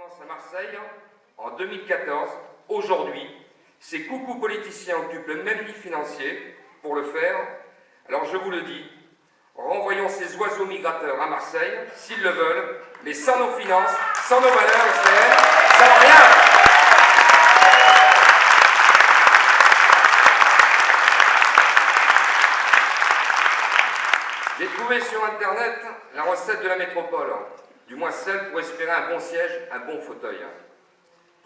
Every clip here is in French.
commence à Marseille en 2014. Aujourd'hui, ces coucous politiciens occupent le même lit financier pour le faire. Alors je vous le dis, renvoyons ces oiseaux migrateurs à Marseille, s'ils le veulent, mais sans nos finances, sans nos valeurs, sans rien. J'ai trouvé sur Internet la recette de la métropole, du moins celle pour espérer un bon siège, un bon fauteuil.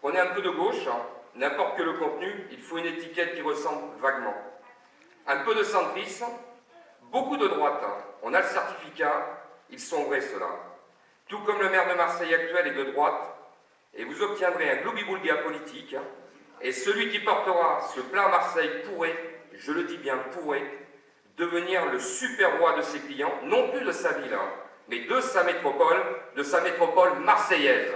Prenez un peu de gauche, n'importe que le contenu, il faut une étiquette qui ressemble vaguement. Un peu de centrisme, beaucoup de droite, on a le certificat, ils sont vrais ceux-là. Tout comme le maire de Marseille actuel est de droite, et vous obtiendrez un gloubi-boulga politique, et celui qui portera ce plat à Marseille pourrait, je le dis bien pourrait, devenir le super roi de ses clients, non plus de sa ville, mais de sa métropole marseillaise.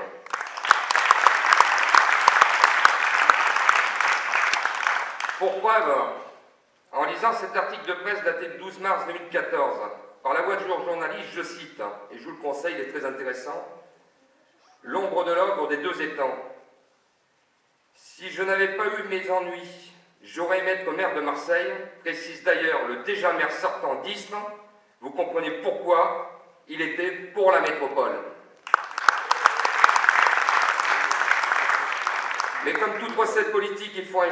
Pour preuve, en lisant cet article de presse daté du 12 mars 2014, par la voix de journaliste, je cite, et je vous le conseille, il est très intéressant, « L'ombre de l'ogre des deux étangs. Si je n'avais pas eu mes ennuis, j'aurais aimé être maire de Marseille, précise d'ailleurs le déjà maire sortant d'Istres. Vous comprenez pourquoi il était pour la métropole. Mais comme toute recette politique, il faut un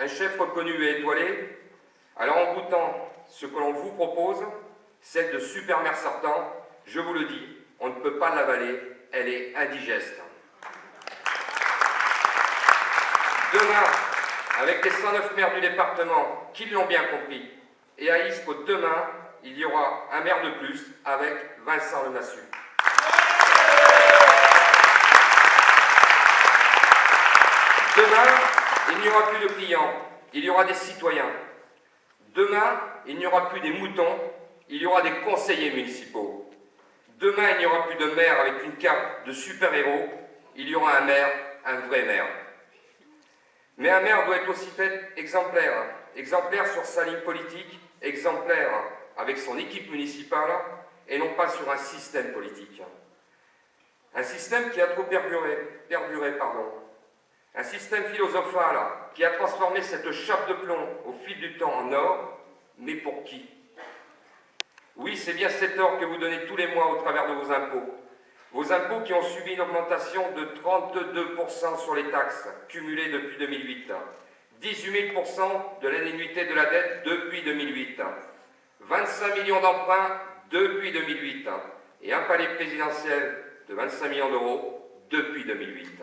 chef reconnu et étoilé. Alors en goûtant ce que l'on vous propose, celle de super maire sortant, je vous le dis, on ne peut pas l'avaler, elle est indigeste. Demain, avec les 109 maires du département qui l'ont bien compris, et à Istres, demain, il y aura un maire de plus avec Vincent Lemassu. Demain, il n'y aura plus de clients, il y aura des citoyens. Demain, il n'y aura plus des moutons, il y aura des conseillers municipaux. Demain, il n'y aura plus de maire avec une cape de super-héros, il y aura un maire, un vrai maire. Mais un maire doit être aussi fait exemplaire, exemplaire sur sa ligne politique, exemplaire avec son équipe municipale et non pas sur un système politique. Un système qui a trop perduré. Un système philosophal qui a transformé cette chape de plomb au fil du temps en or, mais pour qui? Oui, c'est bien cet or que vous donnez tous les mois au travers de vos impôts. Vos impôts qui ont subi une augmentation de 32% sur les taxes cumulées depuis 2008, 18 000% de l'indemnité de la dette depuis 2008, 25 millions d'emprunts depuis 2008 et un palais présidentiel de 25 millions d'euros depuis 2008.